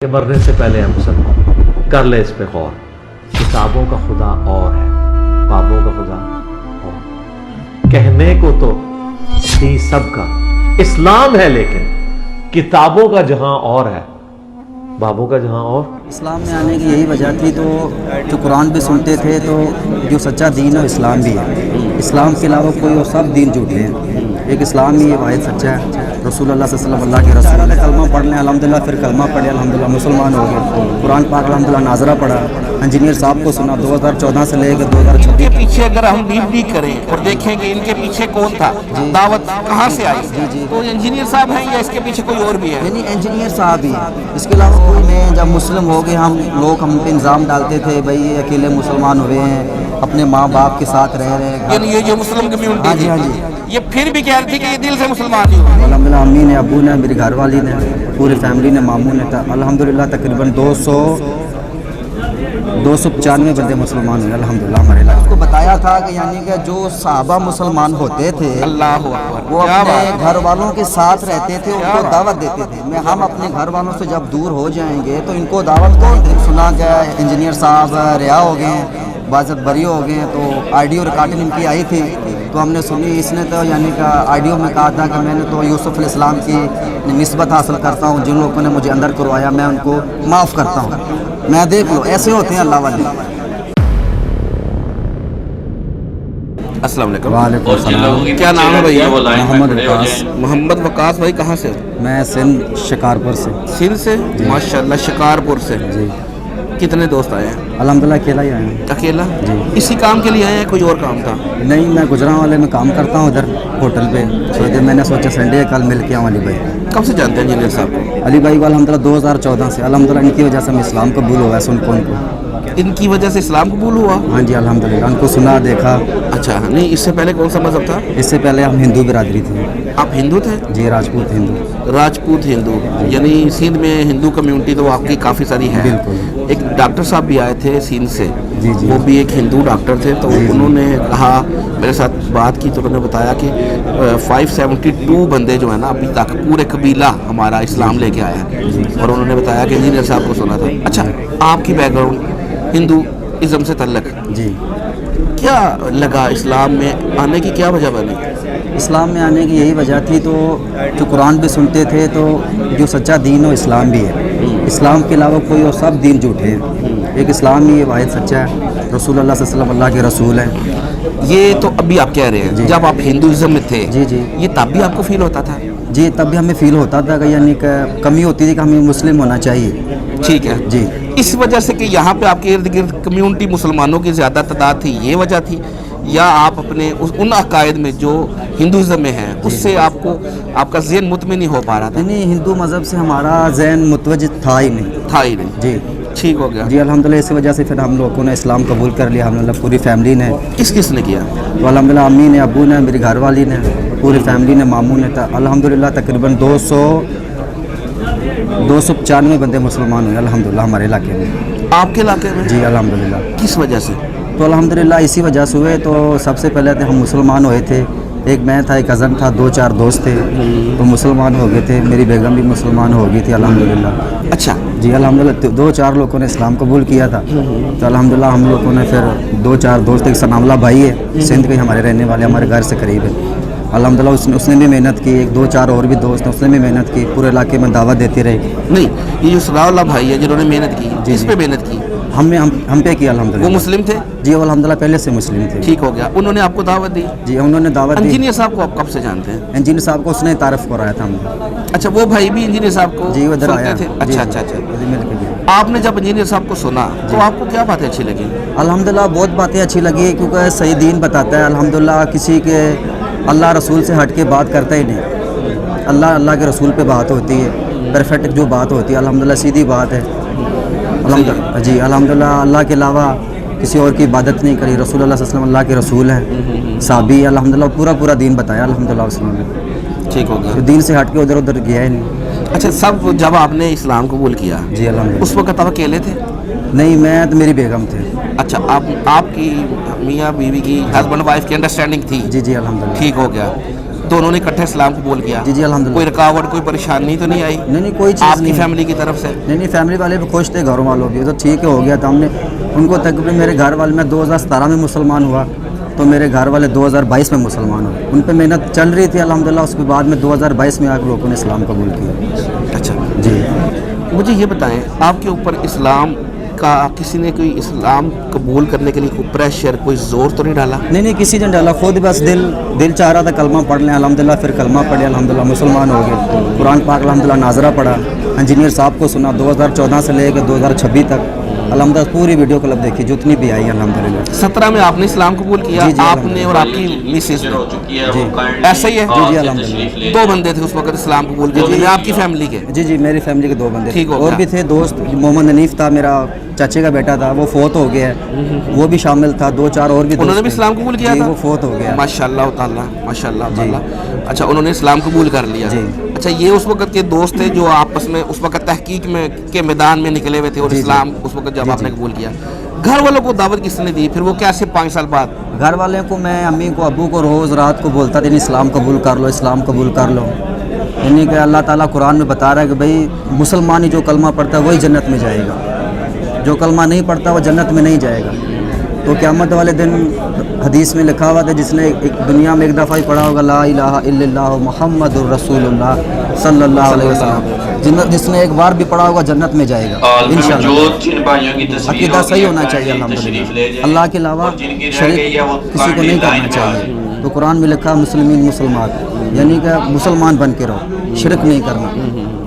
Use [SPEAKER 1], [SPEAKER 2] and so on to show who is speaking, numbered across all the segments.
[SPEAKER 1] کہ مرنے سے پہلے ہم سب کر لے اس پہ غور. کتابوں کا خدا اور ہے، بابوں کا خدا اور. کہنے کو تو تھی سب کا اسلام ہے، لیکن کتابوں کا جہاں اور ہے، بابوں کا جہاں اور.
[SPEAKER 2] اسلام میں آنے کی یہی وجہ تھی، تو جو قرآن بھی سنتے تھے تو جو سچا دین ہے اسلام بھی ہے. اسلام کے علاوہ کوئی اور سب دین جھوٹے ہیں، ایک اسلام ہی واحد سچا ہے. رسول اللہ صلی اللہ علیہ وسلم اللہ کے رسول ہے. کلمہ پڑھ لیں الحمدللہ، پھر کلمہ پڑھے الحمدللہ مسلمان ہو گئے. قرآن پاک الحمدللہ ناظرہ پڑھا، انجینئر صاحب کو سنا 2014 سے لے کر 2026
[SPEAKER 3] کے پیچھے اگر ہم ڈیپلی کریں اور دیکھیں کہ ان کے پیچھے کون تھا، دعوت کہاں سے آئی، تو انجینئر صاحب ہیں یا اس کے پیچھے کوئی اور بھی ہے؟
[SPEAKER 2] یعنی انجینئر صاحب ہی، اس کے علاوہ کوئی نہیں. جب مسلم ہو گئے ہم پہ الزام ڈالتے تھے بھائی یہ اکیلے مسلمان ہوئے ہیں، اپنے ماں باپ کے ساتھ رہ رہے ہیں.
[SPEAKER 3] یعنی یہ جو مسلم کمیونٹی
[SPEAKER 2] ہاں جی ہاں جی،
[SPEAKER 3] یہ پھر بھی کہہ رہی تھی کہ یہ دل سے مسلمان نہیں ہوئے.
[SPEAKER 2] الحمدللہ امی نے، ابو نے، میری گھر والی نے، پوری فیملی نے، ماموں نے، الحمدللہ تقریباً 295 بندے مسلمان ہوئے الحمدللہ ہمارے علاقے. کو بتایا تھا کہ یعنی کہ جو صحابہ مسلمان ہوتے تھے
[SPEAKER 3] اللہ اکبر،
[SPEAKER 2] وہ
[SPEAKER 3] کیا
[SPEAKER 2] اپنے
[SPEAKER 3] بات.
[SPEAKER 2] گھر والوں کے ساتھ رہتے تھے، ان کو دعوت دیتے تھے. ہم اپنے گھر والوں سے جب دور ہو جائیں گے تو ان کو دعوت کون دے. سنا کہ انجینئر صاحب رہا ہو گئے ہیں، باعزت بری ہو گئے ہیں، تو آڈیو ریکارڈنگ ان کی آئی تھی تو ہم نے سنی. اس نے تو یعنی کہ آڈیو میں کہا تھا کہ میں نے تو یوسف علیہ السلام کی نسبت حاصل کرتا ہوں، جن لوگوں نے مجھے اندر کروایا میں ان کو معاف کرتا ہوں. میں دیکھ لو ایسے ہوتے ہیں اللہ والے.
[SPEAKER 3] السلام علیکم.
[SPEAKER 2] وعلیکم السلام.
[SPEAKER 3] کیا نام ہے بھیا؟
[SPEAKER 2] محمد وقاص.
[SPEAKER 3] محمد وقاص بھائی کہاں سے؟
[SPEAKER 2] میں سندھ شکارپور سے.
[SPEAKER 3] سندھ سے؟ ماشاءاللہ شکارپور سے.
[SPEAKER 2] جی
[SPEAKER 3] کتنے دوست آئے ہیں؟
[SPEAKER 2] الحمدللہ اکیلا ہی آیا ہوں.
[SPEAKER 3] اکیلا؟
[SPEAKER 2] جی.
[SPEAKER 3] اسی کام کے لیے آئے ہیں کوئی اور کام تھا؟
[SPEAKER 2] نہیں، میں گجرانوالے میں کام کرتا ہوں ادھر ہوٹل پہ. تو میں نے سوچا سنڈے ہے کل مل کے آؤں. علی بھائی
[SPEAKER 3] کب سے جانتے ہیں انجینئر صاحب کو؟
[SPEAKER 2] علی بھائی کو الحمدللہ 2014 سے الحمدللہ ان کی وجہ سے میں اسلام قبول ہوا ہے. سن کو ان کو
[SPEAKER 3] ان کی وجہ سے اسلام قبول ہوا؟
[SPEAKER 2] ہاں جی الحمدللہ ان کو سنا دیکھا.
[SPEAKER 3] اچھا، نہیں اس سے پہلے کون سا مذہب تھا؟
[SPEAKER 2] اس سے پہلے ہم ہندو برادری تھے.
[SPEAKER 3] آپ ہندو تھے؟
[SPEAKER 2] جی راجپوت ہندو.
[SPEAKER 3] راجپوت ہندو، یعنی سندھ میں ہندو کمیونٹی تو آپ کی کافی ساری ہے.
[SPEAKER 2] بالکل.
[SPEAKER 3] ایک ڈاکٹر صاحب بھی آئے تھے سندھ سے،
[SPEAKER 2] جی جی
[SPEAKER 3] وہ بھی ایک ہندو ڈاکٹر تھے. تو انہوں نے کہا، میرے ساتھ بات کی تو انہوں نے بتایا کہ 572 بندے جو ہیں نا ابھی تک پورے قبیلہ ہمارا اسلام لے کے آیا ہے. اور انہوں نے بتایا کہ انجینئر صاحب کو سنا تھا. اچھا، آپ کی بیک گراؤنڈ ہندو ازم سے تعلق،
[SPEAKER 2] جی.
[SPEAKER 3] کیا لگا اسلام میں آنے کی کیا وجہ بنی؟
[SPEAKER 2] اسلام میں آنے کی یہی وجہ تھی، تو جو قرآن بھی سنتے تھے تو جو سچا دین ہے اسلام بھی ہے. اسلام کے علاوہ کوئی اور سب دین جھوٹے ہیں، ایک اسلام ہی واحد سچا ہے. رسول اللہ صلی اللہ علیہ وسلم اللہ کے رسول ہیں.
[SPEAKER 3] یہ تو ابھی آپ کہہ رہے ہیں جب آپ ہندوازم میں تھے،
[SPEAKER 2] جی جی
[SPEAKER 3] یہ تب بھی آپ کو فیل ہوتا تھا؟
[SPEAKER 2] جی تب بھی ہمیں فیل ہوتا تھا کہ یعنی کہ کمی ہوتی تھی کہ ہمیں مسلم ہونا چاہیے.
[SPEAKER 3] ٹھیک ہے
[SPEAKER 2] جی.
[SPEAKER 3] اس وجہ سے کہ یہاں پہ آپ کے ارد گرد کمیونٹی مسلمانوں کی زیادہ تعداد تھی، یہ وجہ تھی؟ یا آپ اپنے ان عقائد میں جو ہندوازم میں ہیں اس سے آپ کا ذہن مطمئن نہیں ہو پا رہا تھا؟
[SPEAKER 2] نہیں، ہندو مذہب سے ہمارا ذہن متوجہ تھا ہی نہیں. جی
[SPEAKER 3] ٹھیک ہو گیا.
[SPEAKER 2] جی الحمدللہ اسی وجہ سے پھر ہم لوگوں نے اسلام قبول کر لیا الحمدللہ پوری فیملی نے.
[SPEAKER 3] کس نے کیا؟
[SPEAKER 2] تو الحمدللہ امی نے، ابو نے، میری گھر والی نے، پوری فیملی نے، ماموں نے. الحمدللہ تقریباً 295 بندے مسلمان ہوئے الحمدللہ ہمارے علاقے میں.
[SPEAKER 3] آپ کے علاقے میں؟
[SPEAKER 2] جی الحمدللہ.
[SPEAKER 3] کس وجہ سے؟
[SPEAKER 2] تو الحمدللہ اسی وجہ سے ہوئے. تو سب سے پہلے تو ہم مسلمان ہوئے تھے. ایک میں تھا، ایک کزن تھا، 2-4 دوست تھے تو مسلمان ہو گئے تھے. میری بیگم بھی مسلمان ہو گئی تھی الحمدللہ.
[SPEAKER 3] اچھا.
[SPEAKER 2] جی الحمدللہ 2-4 لوگوں نے اسلام قبول کیا تھا. تو الحمدللہ ہم لوگوں نے پھر 2-4 دوست، ایک ثناء اللہ بھائی ہے سندھ کے ہمارے رہنے والے، ہمارے گھر سے قریب ہے. الحمدللہ اس نے بھی محنت کی. 1-2-4 اور بھی دوست ہیں، اس نے بھی محنت کی. پورے علاقے میں دعوت دیتے رہے.
[SPEAKER 3] نہیں، یہ جو ثناء اللہ بھائی ہے جنہوں نے محنت کی، اس پہ محنت کی
[SPEAKER 2] ہم پہ کیا الحمدللہ.
[SPEAKER 3] وہ مسلم تھے؟
[SPEAKER 2] جی وہ الحمدللہ پہلے سے مسلم تھے.
[SPEAKER 3] ٹھیک ہو گیا. انہوں نے آپ کو دعوت دی؟
[SPEAKER 2] جی انہوں نے دعوت دی.
[SPEAKER 3] انجینئر صاحب کو آپ کب سے جانتے ہیں؟
[SPEAKER 2] انجینئر صاحب کو اس نے تعارف کرایا تھا ہمیں.
[SPEAKER 3] اچھا، وہ بھائی بھی انجینئر صاحب کو
[SPEAKER 2] جی ادھر آیا
[SPEAKER 3] تھے؟
[SPEAKER 2] جی
[SPEAKER 3] اچھا.
[SPEAKER 2] مل کے گئے.
[SPEAKER 3] آپ نے جب انجینئر صاحب کو سنا تو آپ کو کیا باتیں اچھی لگی؟
[SPEAKER 2] الحمدللہ بہت باتیں اچھی لگی، کیونکہ صحیح دین بتاتا ہے. الحمدللہ کسی کے اللہ رسول سے ہٹ کے بات کرتا ہی نہیں. اللہ کے رسول پہ بات ہوتی ہے، پرفیکٹ جو بات ہوتی ہے الحمدللہ سیدھی بات ہے الحمدللہ. جی الحمدللہ اللہ کے علاوہ کسی اور کی عبادت نہیں کری. رسول اللہ صلی اللہ علیہ وسلم اللہ کے رسول ہیں، صحابی الحمدللہ پورا دین بتایا الحمدللہ اس نے.
[SPEAKER 3] ٹھیک ہو گیا.
[SPEAKER 2] دین سے ہٹ کے ادھر گیا ہی نہیں.
[SPEAKER 3] اچھا، سب جب آپ نے اسلام قبول کیا،
[SPEAKER 2] جی الحمدللہ.
[SPEAKER 3] اس وقت آپ اکیلے تھے؟
[SPEAKER 2] نہیں، میں تو میری بیگم تھے.
[SPEAKER 3] اچھا، آپ کی میاں بیوی کی ہسبینڈ وائف کی انڈرسٹینڈنگ تھی؟
[SPEAKER 2] جی الحمدللہ.
[SPEAKER 3] ٹھیک ہو گیا. दोनों ने इकट्ठे इस्लाम कबूल किया?
[SPEAKER 2] जी जी अल्हम्दुलिल्लाह।
[SPEAKER 3] कोई रुकावट, कोई परेशानी तो नहीं आई
[SPEAKER 2] नहीं कोई चीज़
[SPEAKER 3] आपकी
[SPEAKER 2] नहीं।
[SPEAKER 3] फैमिली की तरफ से?
[SPEAKER 2] नहीं फैमिली वाले भी खुश थे, घरों वालों भी तो ठीक है, हो गया था। हमने उनको तकरीबन, मेरे घर वाले, मैं 2017 में मुसलमान हुआ तो मेरे घर वाले 2022 में मुसलमान हुए। उन पर मेहनत चल रही थी अल्हम्दुलिल्लाह। उसके बाद में 2022 में आकर लोगों ने इस्लाम कबूल किया।
[SPEAKER 3] अच्छा
[SPEAKER 2] जी
[SPEAKER 3] मुझे ये बताएं, आपके ऊपर इस्लाम का किसी ने कोई इस्लाम कबूल करने के लिए कोई प्रेशर, कोई ज़ोर तो नहीं डाला?
[SPEAKER 2] नहीं किसी ने डाला, खुद बस दिल चाह रहा था कलमा पढ़ लें अल्हम्दुलिल्लाह। फिर कलमा पढ़े अल्हम्दुलिल्लाह, मुसलमान हो गए। कुरान पाक अल्हम्दुलिल्लाह नाजरा पढ़ा, इंजीनियर साहब को सुना 2014 से लेकर 2026 तक अल्हम्दुलिल्लाह। पूरी वीडियो क्लिप देखी जितनी भी आई अल्हम्दुलिल्लाह।
[SPEAKER 3] 17 में आपने इस्लाम कबूल किया?
[SPEAKER 2] जी, जी,
[SPEAKER 3] आपने और आपकी मिसेज ने?
[SPEAKER 2] जी
[SPEAKER 3] ऐसा ही है?
[SPEAKER 2] जी अल्हम्दुलिल्लाह।
[SPEAKER 3] 2 बंदे थे उस वक्त इस्लाम कबूल किए आपकी फैमिली के?
[SPEAKER 2] जी मेरी फैमिली के 2 बंदे
[SPEAKER 3] ठीक हो
[SPEAKER 2] और
[SPEAKER 3] गया।
[SPEAKER 2] भी थे दोस्त। मोहम्मद हनीफ था, मेरा चाचे का बेटा था, वो फोत हो गया है, वो भी शामिल था। 2-4 और भी दोस्त
[SPEAKER 3] उन्होंने भी
[SPEAKER 2] थे।
[SPEAKER 3] इस्लाम कबूल किया
[SPEAKER 2] जी,
[SPEAKER 3] था?
[SPEAKER 2] वो फोत हो गया।
[SPEAKER 3] माशाल्लाह ताला, माशाल्लाह ताला। अच्छा, उन्होंने इस्लाम कबूल कर लिया।
[SPEAKER 2] जी।
[SPEAKER 3] अच्छा, ये उस वक्त के दोस्त थे जो आपस में उस वक्त तहकीक में के मैदान में निकले हुए थे और
[SPEAKER 2] जी, जी।
[SPEAKER 3] इस्लाम उस वक्त जब
[SPEAKER 2] जी,
[SPEAKER 3] आपने
[SPEAKER 2] जी।
[SPEAKER 3] कबूल किया, घर वालों को दावत किसने दी? फिर वो कैसे 5 साल बाद?
[SPEAKER 2] घर वाले को, मैं अम्मी को, अब्बू को रोज़ रात को बोलता था इस्लाम कबूल कर लो, इस्लाम कबूल कर लो। यानी कि अल्लाह ताला कुरान में बता रहा है कि भाई मुसलमान ही जो कलमा पढ़ता है वही जन्नत में जाएगा, जो कलमा नहीं पढ़ता वो जन्नत में नहीं जाएगा। तो क़यामत वाले दिन हदीस में लिखा हुआ था, जिसने एक दुनिया में एक दफ़ा ही पढ़ा होगा ला इलाहा इल्लल्लाह मुहम्मदुर रसूलुल्लाह सल्लल्लाहु अलैहि वसल्लम, जिसने एक बार भी पढ़ा होगा जन्नत में जाएगा इंशाअल्लाह। अकीदा सही होना चाहिए अल्हम्दुलिल्लाह, अल्लाह के अलावा शरीक किसी को नहीं करना चाहिए। तो कुरान में लिखा मुस्लिमीन मुसलमान, यानी कि मुसलमान बन के रहो, शिरक नहीं करना।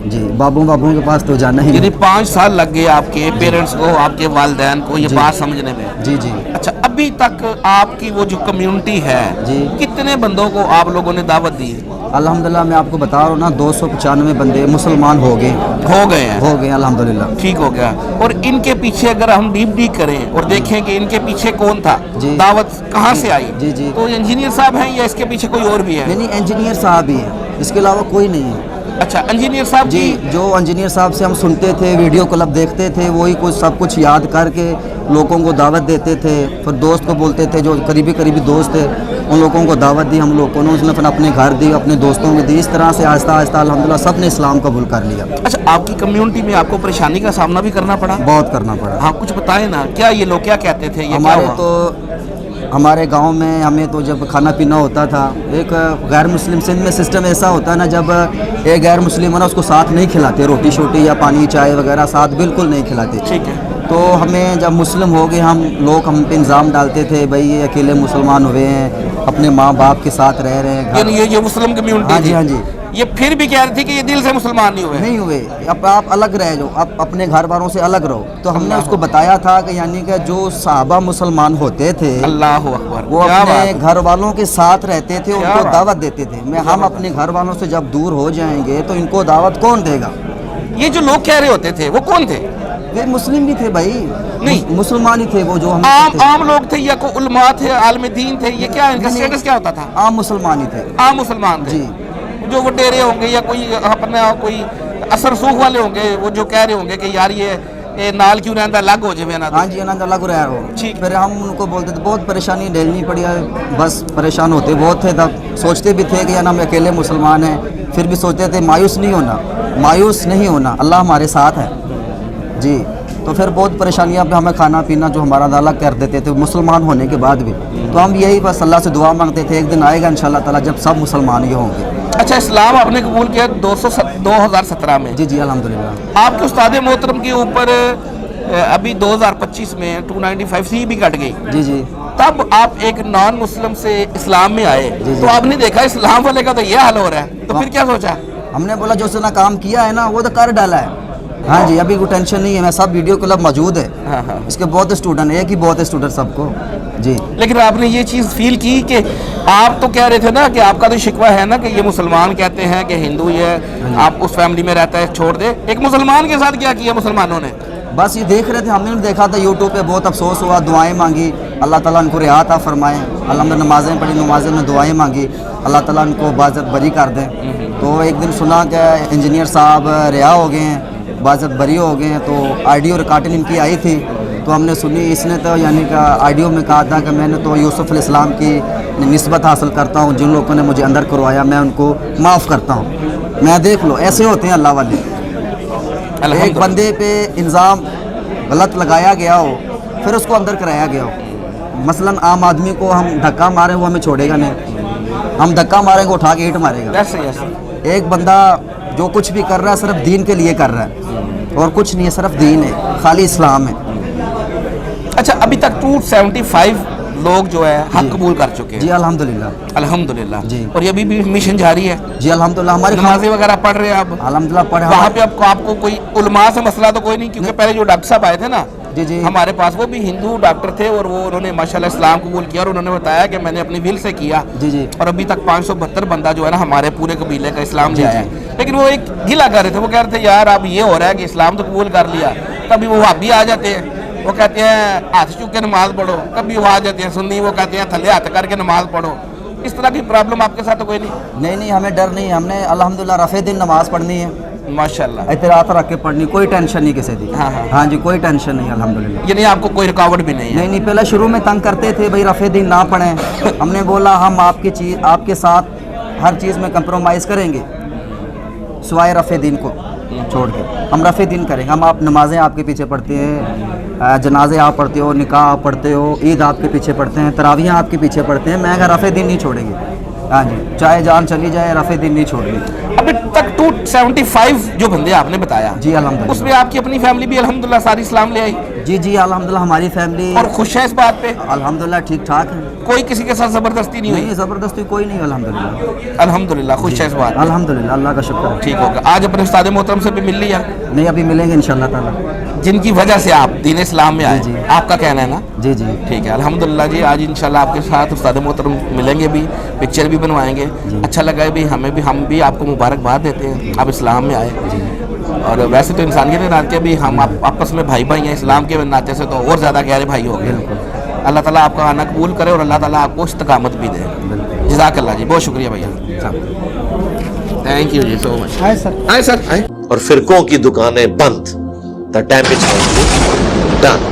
[SPEAKER 2] जी बाबू के पास तो जाना ही
[SPEAKER 3] यानी
[SPEAKER 2] नहीं।
[SPEAKER 3] 5 साल लग गए आपके पेरेंट्स को, आपके वालिदैन को ये
[SPEAKER 2] जी।
[SPEAKER 3] बात समझने में?
[SPEAKER 2] जी जी
[SPEAKER 3] अच्छा, अभी तक आपकी वो जो कम्युनिटी है,
[SPEAKER 2] जी।
[SPEAKER 3] कितने बंदों को आप लोगों ने दावत दी?
[SPEAKER 2] अल्हम्दुलिल्लाह मैं आपको बता रहा हूँ ना, 295 बंदे मुसलमान हो गए
[SPEAKER 3] हो गए
[SPEAKER 2] अल्हम्दुलिल्लाह।
[SPEAKER 3] ठीक हो गया। और इनके पीछे अगर हम डीप करें और देखें कि इनके पीछे कौन था,
[SPEAKER 2] जी।
[SPEAKER 3] दावत कहाँ से आई?
[SPEAKER 2] जी, जी।
[SPEAKER 3] तो इंजीनियर साहब हैं या इसके पीछे कोई और भी है?
[SPEAKER 2] नहीं इंजीनियर साहब ही है, इसके अलावा कोई नहीं है।
[SPEAKER 3] अच्छा, इंजीनियर साहब
[SPEAKER 2] जी जो इंजीनियर साहब से हम सुनते थे, वीडियो क्लिप देखते थे, वही कुछ सब कुछ याद करके लोगों को दावत देते थे। फिर दोस्त को बोलते थे, जो करीबी दोस्त थे उन लोगों को दावत दी हम लोगों ने, उसने फिर अपने घर दी, अपने दोस्तों को दी। इस तरह से आहिस्ता आहिस्ता अल्हम्दुलिल्लाह सब ने इस्लाम कबूल कर लिया।
[SPEAKER 3] अच्छा, आपकी कम्युनिटी में आपको परेशानी का सामना भी करना पड़ा?
[SPEAKER 2] बहुत करना पड़ा।
[SPEAKER 3] हाँ, कुछ बताएं ना, क्या ये लोग क्या कहते थे? ये
[SPEAKER 2] हमारे
[SPEAKER 3] क्या हुआ?
[SPEAKER 2] तो हमारे गांव में हमें तो जब खाना पीना होता था, एक गैर मुस्लिम, सिंध में सिस्टम ऐसा होता है ना, जब एक गैर मुस्लिम है ना उसको साथ नहीं खिलाते, रोटी शोटी या पानी चाय वगैरह साथ बिल्कुल नहीं खिलाते।
[SPEAKER 3] ठीक है।
[SPEAKER 2] तो हमें जब मुस्लिम हो गए हम पे इल्ज़ाम डालते थे, भाई ये अकेले मुसलमान हुए हैं, अपने माँ बाप के साथ रह रहे हैं।
[SPEAKER 3] यानी ये मुस्लिम कम्युनिटी?
[SPEAKER 2] हाँ जी हाँ जी।
[SPEAKER 3] ये फिर भी कह रही थी कि ये दिल से मुसलमान नहीं हुए?
[SPEAKER 2] नहीं हुए, अब आप अलग रह जाओ, आप अपने घर वालों से अलग रहो। तो हमने उसको बताया था कि यानी कि जो सहाबा मुसलमान होते थे,
[SPEAKER 3] अल्लाह अकबर,
[SPEAKER 2] वो
[SPEAKER 3] क्या
[SPEAKER 2] अपने
[SPEAKER 3] बात है।
[SPEAKER 2] घर वालों के साथ रहते थे, उनको
[SPEAKER 3] बात।
[SPEAKER 2] दावत देते थे। हम अपने घर वालों से जब दूर हो जाएंगे तो इनको दावत कौन देगा?
[SPEAKER 3] ये जो लोग कह रहे होते थे वो कौन थे?
[SPEAKER 2] वे मुस्लिम भी थे भाई,
[SPEAKER 3] नहीं।
[SPEAKER 2] मुसलमान ही थे वो, जो हम
[SPEAKER 3] आम लोग थे या कोई उलमा थे, आलिम दीन थे? ये क्या, इनका स्टेटस क्या होता था?
[SPEAKER 2] आम मुसलमान ही थे।
[SPEAKER 3] आम मुसलमान थे
[SPEAKER 2] जी।
[SPEAKER 3] जो वो डेरे होंगे या कोई अपना कोई असर सूख वाले होंगे, वो जो कह रहे होंगे कि यार ये नाल क्यों रहता, अलग हो जाए ना।
[SPEAKER 2] हाँ जी, आनंद अलग रहा हो।
[SPEAKER 3] ठीक।
[SPEAKER 2] फिर हम उनको बोलते थे, बहुत परेशानी झेलनी पड़ी है, बस परेशान होते बहुत थे। तब सोचते भी थे कि यार हम अकेले मुसलमान हैं, फिर भी सोचते थे मायूस नहीं होना, अल्लाह हमारे साथ है जी। तो फिर बहुत परेशानियाँ पे हमें खाना पीना जो हमारा अलग कर देते थे मुसलमान होने के बाद भी। तो हम यही बस अल्लाह से दुआ मांगते थे, एक दिन आएगा इंशाअल्लाह ताला जब सब मुसलमान ही होंगे।
[SPEAKER 3] अच्छा, इस्लाम आपने कबूल किया 2017 में?
[SPEAKER 2] जी जी अल्हम्दुलिल्लाह।
[SPEAKER 3] आपके उस्ताद मोहतरम के ऊपर अभी 2025 में 295 सी भी कट गई।
[SPEAKER 2] जी जी।
[SPEAKER 3] तब आप एक नॉन मुस्लिम से इस्लाम में आए,
[SPEAKER 2] जी।
[SPEAKER 3] तो आपने देखा इस्लाम वाले का तो ये हाल हो रहा है, तो फिर क्या सोचा?
[SPEAKER 2] हमने बोला जो उसने काम किया है ना वो तो कर डाला है। हाँ जी, अभी कोई टेंशन नहीं है, मैं सब वीडियो क्लिप मौजूद है।
[SPEAKER 3] हाँ।
[SPEAKER 2] इसके बहुत स्टूडेंट, एक ही बहुत स्टूडेंट सबको जी।
[SPEAKER 3] लेकिन आपने ये चीज़ फील की कि आप तो कह रहे थे ना कि आपका तो शिकवा है ना कि ये मुसलमान कहते हैं कि हिंदू ये आप उस फैमिली में रहता है, छोड़ दे। एक मुसलमान के साथ क्या किया मुसलमानों ने?
[SPEAKER 2] बस ये देख रहे थे, हमने भी देखा था यूट्यूब पे, बहुत अफसोस हुआ, दुआएं मांगी, अल्लाह ताला उनको रियात आ फरमाए। अल्हम्दुलिल्लाह नमाज़ें पढ़ी, नमाज़ें में दुआएं मांगी, अल्लाह ताला उनको बाज़त बरी कर दें। तो एक दिन सुना कि इंजीनियर साहब रिहा हो गए हैं, बाज़त बरी हो गए हैं। तो ऑडियो रिकॉर्डिंग इनकी आई थी, तो हमने सुनी, इसने तो यानी कि ऑडियो में कहा था कि मैंने तो यूसुफ अलैहिस्सलाम की निस्बत हासिल करता हूँ, जिन लोगों ने मुझे अंदर करवाया मैं उनको माफ़ करता हूँ। मैं देख लो ऐसे होते हैं अल्लाह वाले। एक बंदे पे इल्ज़ाम गलत लगाया गया हो, फिर उसको अंदर कराया गया हो। मसलन आम आदमी को हम धक्का मारें वो हमें छोड़ेगा नहीं, हम धक्का मारेंगे उठा के ईंट मारेगा। एक बंदा जो कुछ भी कर रहा है सिर्फ दीन के लिए कर रहा है और कुछ नहीं है, सिर्फ दीन है, खाली इस्लाम है।
[SPEAKER 3] अच्छा, अभी तक 275 लोग जो है हक कबूल कर चुके हैं?
[SPEAKER 2] जी अल्हम्दुलिल्लाह,
[SPEAKER 3] अल्हम्दुलिल्लाह
[SPEAKER 2] जी।
[SPEAKER 3] और ये अभी भी मिशन जारी है?
[SPEAKER 2] जी अल्हम्दुलिल्लाह। हमारी
[SPEAKER 3] नमाज़ें वगैरह पढ़ रहे हैं आप?
[SPEAKER 2] अल्हम्दुलिल्लाह पढ़े।
[SPEAKER 3] वहाँ पे आपको कोई उलमा से मसला तो कोई नहीं? क्योंकि पहले जो डॉक्टर साहब आए थे ना
[SPEAKER 2] जी जी
[SPEAKER 3] हमारे पास, वो भी हिंदू डॉक्टर थे और वो उन्होंने माशाल्लाह इस्लाम कबूल किया और उन्होंने बताया कि मैंने अपनी विल से किया
[SPEAKER 2] जी जी
[SPEAKER 3] और अभी तक 572 बंदा जो है ना हमारे पूरे कबीले का इस्लाम ले आया है। लेकिन वो एक गिला कर रहे थे, वो कह रहे थे यार अब ये हो रहा है कि इस्लाम तो कबूल कर लिया, कभी वो वहाबी आ जाते हैं, वो कहते हैं हाथ चूक के नमाज पढ़ो, कभी वो आ जाते हैं सुन्नी, वो कहते हैं थले हाथ करके नमाज पढ़ो। इस तरह की प्रॉब्लम आपके साथ तो कोई नहीं?
[SPEAKER 2] नहीं, हमें डर नहीं, हमने अल्हम्दुलिल्लाह रफ़े दिन नमाज पढ़नी है,
[SPEAKER 3] माशाल्लाह
[SPEAKER 2] एतरात रख के पढ़नी, कोई टेंशन नहीं किसी दी।
[SPEAKER 3] हाँ, हाँ।
[SPEAKER 2] हाँ जी, कोई टेंशन नहीं अल्हम्दुलिल्लाह।
[SPEAKER 3] यानी आपको कोई रुकावट भी नहीं है?
[SPEAKER 2] नहीं, पहले शुरू में तंग करते थे भाई रफ़े दिन ना पढ़ें। हमने बोला हम आपके साथ हर चीज़ में कंप्रोमाइज़ करेंगे सिवाय रफ़े दिन को छोड़ के। हम रफ़े दिन करेंगे, हम आप नमाज़ें आपके पीछे पढ़ते हैं, जनाजे आप पढ़ते हो, निकाह आप पढ़ते हो, ईद आपके पीछे पढ़ते हैं, तरावियाँ आपके पीछे पढ़ते हैं, मैं रफ़े दिन नहीं छोड़ेंगे। हाँ जी, चाहे जान चली जाए रफ़े दिन नहीं छोड़ेंगे।
[SPEAKER 3] अभी तक 275 जो बंदे आपने बताया
[SPEAKER 2] जी अल्हम्दुलिल्लाह।
[SPEAKER 3] उसमें आपकी अपनी फैमिली भी अल्हम्दुलिल्लाह सारी इस्लाम ले आई?
[SPEAKER 2] जी जी अल्हम्दुलिल्लाह, हमारी फैमिली
[SPEAKER 3] और खुश है इस बात पे?
[SPEAKER 2] अल्हम्दुलिल्लाह ठीक ठाक है,
[SPEAKER 3] कोई किसी के साथ जबरदस्ती नहीं हुई?
[SPEAKER 2] नहीं ज़बरदस्ती कोई नहीं, अल्हम्दुलिल्लाह
[SPEAKER 3] अल्हम्दुलिल्लाह खुश है इस बात पे?
[SPEAKER 2] अल्हम्दुलिल्लाह, अल्लाह का शुक्र है।
[SPEAKER 3] ठीक होगा। आज अपने उस्ताद मोहतरम से भी मिल लिया?
[SPEAKER 2] नहीं, अभी मिलेंगे इंशाअल्लाह ताला,
[SPEAKER 3] जिनकी वजह से आप दीन इस्लाम में आए,
[SPEAKER 2] जी, जी।
[SPEAKER 3] आपका कहना है ना?
[SPEAKER 2] जी जी
[SPEAKER 3] ठीक है अल्हम्दुलिल्लाह जी। आज इंशाल्लाह आपके साथ उस्ताद मोहतरम मिलेंगे भी, पिक्चर भी बनवाएंगे। अच्छा लगा है भी, हम भी आपको मुबारकबाद देते हैं, आप इस्लाम में आए। और वैसे तो इंसानियत के नाते भी हम आपस में भाई भाई हैं, इस्लाम के नाते से तो और ज़्यादा गहरे भाई हो गए। अल्लाह ताला आपका आना कबूल करे और अल्लाह ताला आपको इस्तकामत भी दे। जज़ाकल्लाह जी, बहुत शुक्रिया भैया, थैंक यू जी सो मच। आए सर, आए सर, आए।
[SPEAKER 1] और फिरकों की दुकानें बंद। The damage complete done.